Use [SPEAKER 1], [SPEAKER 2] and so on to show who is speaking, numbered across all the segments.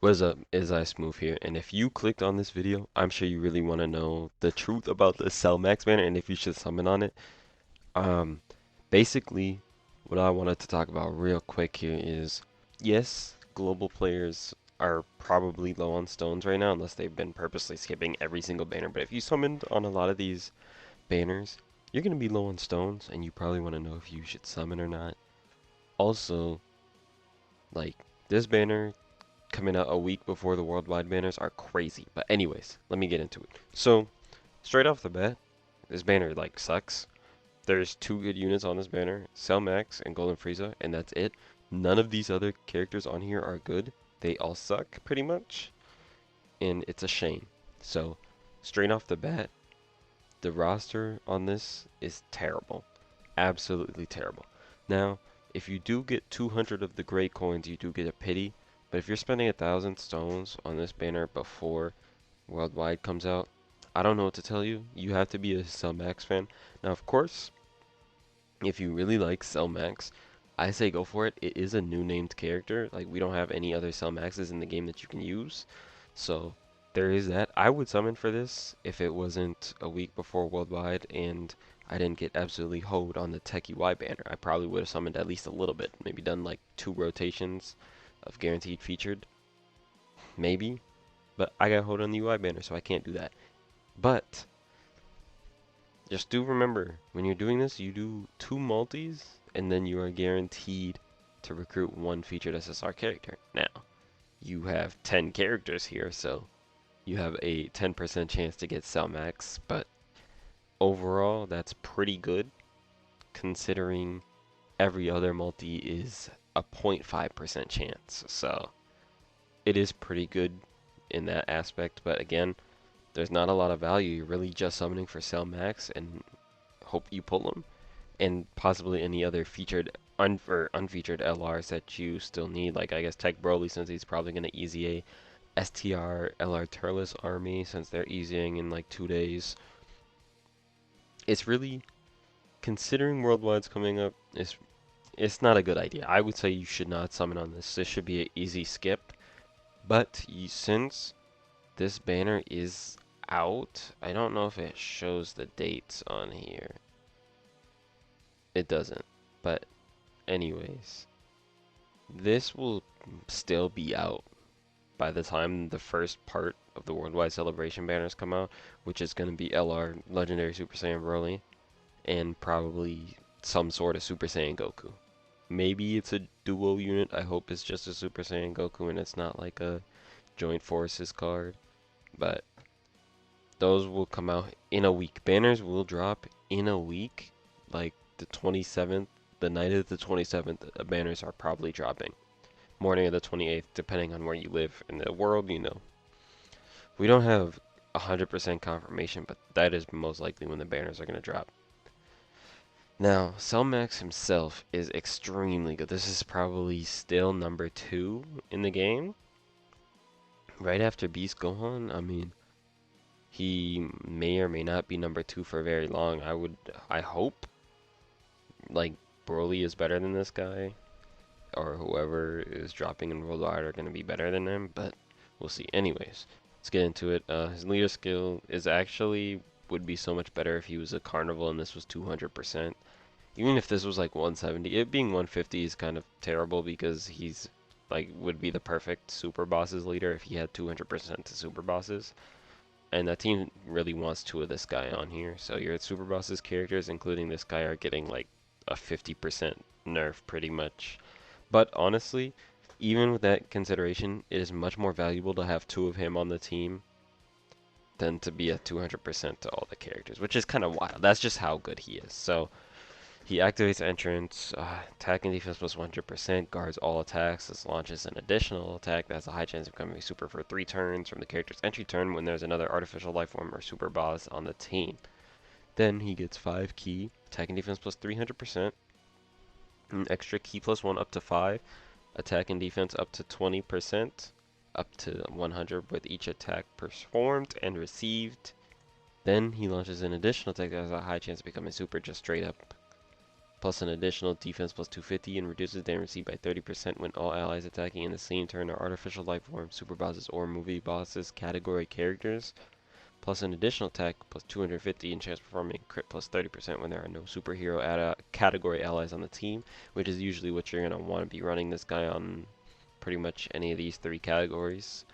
[SPEAKER 1] What's up? Is I Smooth here, and if you clicked on this video, I'm sure you really want to know the truth about the Cell Max banner and if you should summon on it. Um, Basically, what I wanted to talk about real quick here is, yes, global players are probably low on stones right now, unless they've been purposely skipping every single banner. But if you summoned on a lot of these banners, you're gonna be low on stones, and you probably want to know if you should summon or not. Also, like this banner coming out a week before the worldwide banners are crazy. But anyways, let me get into it. So, straight off the bat, this banner like sucks. There's two good units on this banner, Cell Max and Golden Frieza, and that's it. None of these other characters on here are good. They all suck pretty much, and it's a shame. So, straight off the bat, the roster on this is terrible. Absolutely terrible. Now, if you do get 200 of the great coins, you do get a pity. But if you're spending 1,000 stones on this banner before Worldwide comes out, I don't know what to tell you. You have to be a Cell Max fan. Now, of course, if you really like Cell Max, I say go for it. It is a new named character. Like, we don't have any other Cell Maxes in the game that you can use. So, there is that. I would summon for this if it wasn't a week before Worldwide and I didn't get absolutely hoed on the Tech UI banner. I probably would have summoned at least a little bit. Maybe done like 2 rotations of guaranteed featured. Maybe. But I got hoed on the UI banner, so I can't do that. But just do remember, when you're doing this, you do 2 multis, and then you are guaranteed to recruit 1 featured SSR character. Now, you have 10 characters here, so you have a 10% chance to get Cell Max, but overall, that's pretty good, considering every other multi is a 0.5% chance. So, it is pretty good in that aspect, but again, there's not a lot of value. You're really just summoning for Cell Max and hope you pull them, and possibly any other featured or unfeatured LRs that you still need. Like I guess Tech Broly, since he's probably gonna easy a STR LR Turles army since they're easying in like 2 days. It's really, considering Worldwide's coming up, it's not a good idea. I would say you should not summon on this. This should be an easy skip. But since this banner is out, I don't know if it shows the dates on here. It doesn't. But anyways, this will still be out by the time the first part of the Worldwide Celebration banners come out, which is going to be LR Legendary Super Saiyan Broly and probably some sort of Super Saiyan Goku. Maybe it's a duo unit. I hope it's just a Super Saiyan Goku and it's not like a Joint Forces card. But those will come out in a week. Banners will drop in a week, like the 27th, the night of the 27th. Banners are probably dropping. Morning of the 28th, depending on where you live in the world, We don't have 100% confirmation, but that is most likely when the banners are going to drop. Now, Cellmax himself is extremely good. This is probably still number 2 in the game. Right after Beast Gohan, I mean, he may or may not be number 2 for very long. I hope, like, Broly is better than this guy, or whoever is dropping in Worldwide are going to be better than him, but we'll see. Anyways, let's get into it. His leader skill is actually would be so much better if he was a Carnival and this was 200%. Even if this was like 170, it being 150 is kind of terrible because he's like would be the perfect super bosses leader if he had 200% to super bosses. And that team really wants 2 of this guy on here. So your super bosses characters, including this guy, are getting like a 50% nerf pretty much. But honestly, even with that consideration, it is much more valuable to have 2 of him on the team than to be at 200% to all the characters, which is kind of wild. That's just how good he is. So he activates entrance, attack and defense plus 100%, guards all attacks. This launches an additional attack that has a high chance of becoming a super for 3 turns from the character's entry turn when there's another artificial life form or super boss on the team. Then he gets 5 key, attack and defense plus 300%, an extra key plus 1 up to 5, attack and defense up to 20%, up to 100 with each attack performed and received. Then he launches an additional attack that has a high chance of becoming super, just straight up plus an additional defense plus 250 and reduces damage received by 30% when all allies attacking in the same turn are artificial life forms, super bosses, or movie bosses category characters, plus an additional attack plus 250 and chance performing crit plus 30% when there are no superhero category allies on the team, which is usually what you're going to want to be running this guy on pretty much any of these three categories.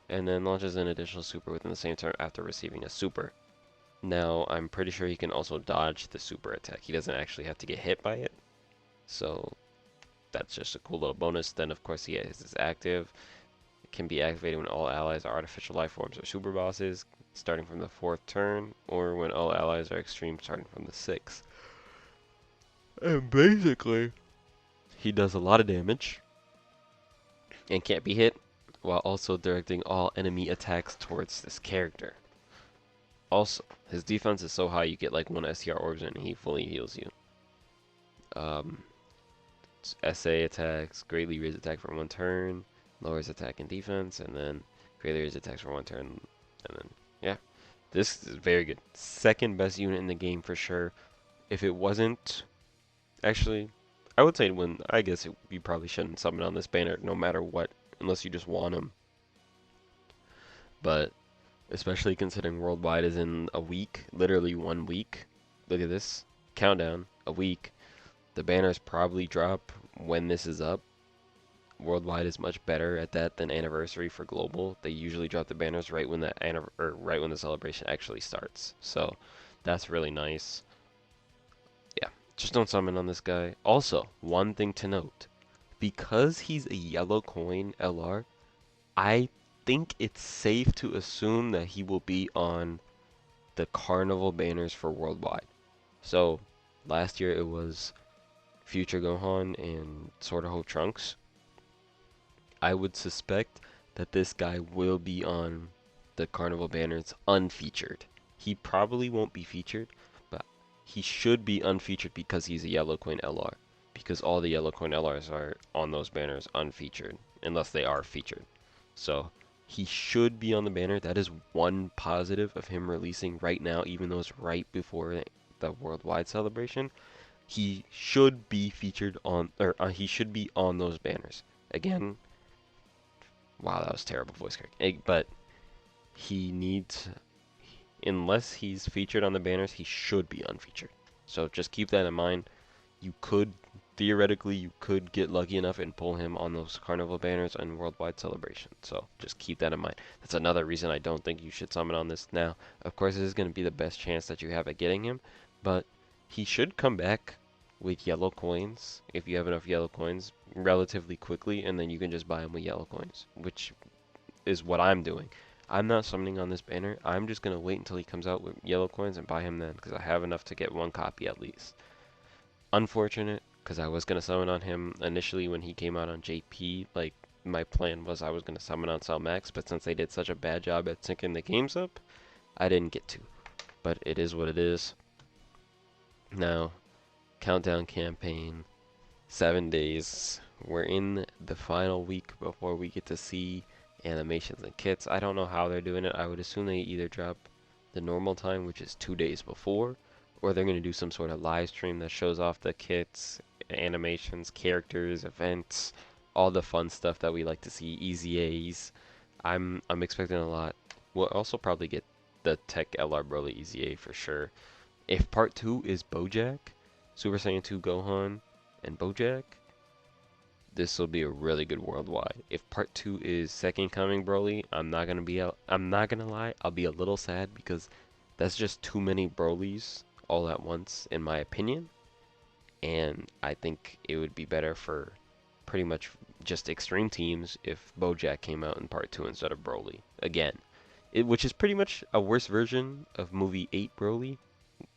[SPEAKER 1] And then launches an additional super within the same turn after receiving a super. Now, I'm pretty sure he can also dodge the super attack. He doesn't actually have to get hit by it. So, that's just a cool little bonus. Then, of course, he has his active. It can be activated when all allies are artificial life forms or super bosses, starting from the 4th turn, or when all allies are extreme, starting from the 6th. And basically, he does a lot of damage and can't be hit, while also directing all enemy attacks towards this character. Also, his defense is so high you get like 1 STR orbs and he fully heals you. SA attacks, greatly raise attack for 1 turn, lowers attack and defense, and then greatly raise attacks for 1 turn, and then, yeah. This is very good. Second best unit in the game for sure. If it wasn't, actually, I would say I guess you probably shouldn't summon on this banner no matter what, unless you just want him. But especially considering Worldwide is in a week, literally 1 week. Look at this countdown, a week. The banners probably drop when this is up. Worldwide is much better at that than Anniversary for Global. They usually drop the banners right when the celebration actually starts. So that's really nice. Yeah, just don't summon on this guy. Also, one thing to note, because he's a yellow coin LR, I think it's safe to assume that he will be on the Carnival banners for Worldwide. So, last year it was Future Gohan and Sword of Hope Trunks. I would suspect that this guy will be on the Carnival banners unfeatured. He probably won't be featured, but he should be unfeatured because he's a yellow coin LR. Because all the yellow coin LRs are on those banners unfeatured, unless they are featured. So, he should be on the banner. That is one positive of him releasing right now, even though it's right before the Worldwide celebration. He should be featured on, or he should be on those banners. Again, wow, that was terrible voice crack. But he needs, unless he's featured on the banners, he should be unfeatured. So just keep that in mind. Theoretically, you could get lucky enough and pull him on those Carnival banners and Worldwide Celebration. So just keep that in mind. That's another reason I don't think you should summon on this now. Of course, this is going to be the best chance that you have at getting him, but he should come back with yellow coins, if you have enough yellow coins, relatively quickly, and then you can just buy him with yellow coins, which is what I'm doing. I'm not summoning on this banner. I'm just going to wait until he comes out with yellow coins and buy him then, because I have enough to get 1 copy at least. Unfortunate, because I was going to summon on him initially when he came out on JP. Like, my plan was I was going to summon on Cell Max, but since they did such a bad job at syncing the games up, I didn't get to. But it is what it is. Now, countdown campaign, 7 days. We're in the final week before we get to see animations and kits. I don't know how they're doing it. I would assume they either drop the normal time, which is 2 days before, or they're going to do some sort of live stream that shows off the kits, animations, characters, events, all the fun stuff that we like to see, easy A's. I'm expecting a lot. We'll also probably get the Tech LR Broly Easy A for sure. If part 2 is Bojack, Super Saiyan 2 Gohan, and Bojack, this will be a really good Worldwide. If part 2 is Second Coming Broly, I'm not gonna lie, I'll be a little sad because that's just too many Brolys all at once, in my opinion. And I think it would be better for pretty much just extreme teams if Bojack came out in part 2 instead of Broly. Again, which is pretty much a worse version of movie 8 Broly.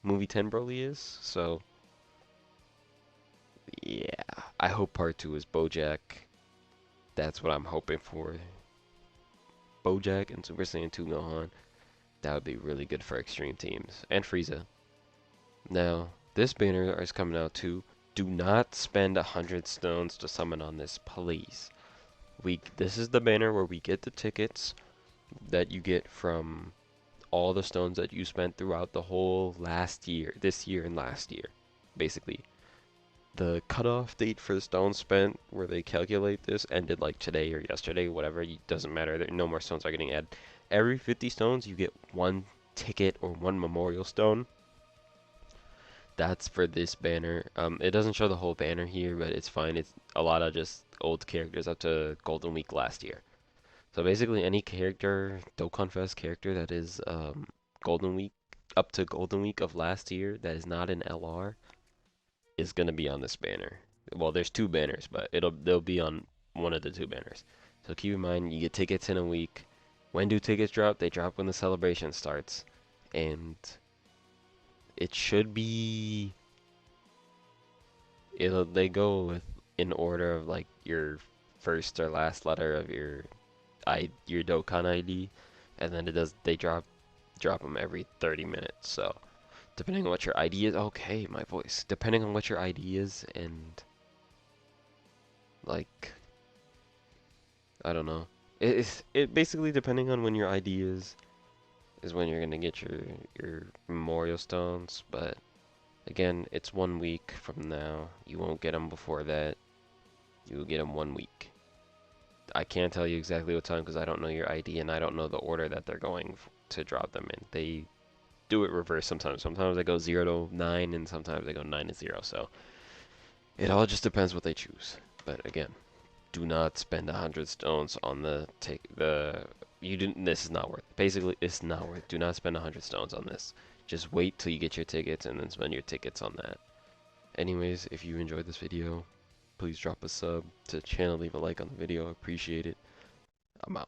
[SPEAKER 1] Movie 10 Broly is, so yeah, I hope part 2 is Bojack. That's what I'm hoping for. Bojack and Super Saiyan 2 Gohan. That would be really good for extreme teams. And Frieza. Now, this banner is coming out too. Do not spend 100 stones to summon on this, please. This is the banner where we get the tickets that you get from all the stones that you spent throughout the whole last year, this year and last year, basically. The cutoff date for the stones spent, where they calculate this, ended like today or yesterday, whatever. It doesn't matter. No more stones are getting added. Every 50 stones, you get one ticket or one memorial stone. That's for this banner. It doesn't show the whole banner here, but it's fine. It's a lot of just old characters up to Golden Week last year. So basically, any character, Dokkan Fest character that is Golden Week up to Golden Week of last year that is not an LR is gonna be on this banner. Well, there's two banners, but they'll be on one of the two banners. So keep in mind, you get tickets in a week. When do tickets drop? They drop when the celebration starts, and it should be. They go with in order of like your first or last letter of your Dokkan ID, and then they drop them every 30 minutes. So depending on what your ID is, okay, my voice. Depending on what your ID is, and like I don't know, it basically depending on when your ID is when you're gonna get your memorial stones. But again, it's 1 week from now. You won't get them before that. You will get them 1 week. I can't tell you exactly what time because I don't know your ID and I don't know the order that they're going to drop them in. They do it reverse sometimes. Sometimes they go 0 to 9 and sometimes they go 9 to 0. So it all just depends what they choose. But again, do not spend 100 stones on you didn't. This is not worth it. Basically, it's not worth it. Do not spend 100 stones on this. Just wait till you get your tickets and then spend your tickets on that. Anyways, if you enjoyed this video, please drop a sub to the channel, leave a like on the video. I appreciate it. I'm out.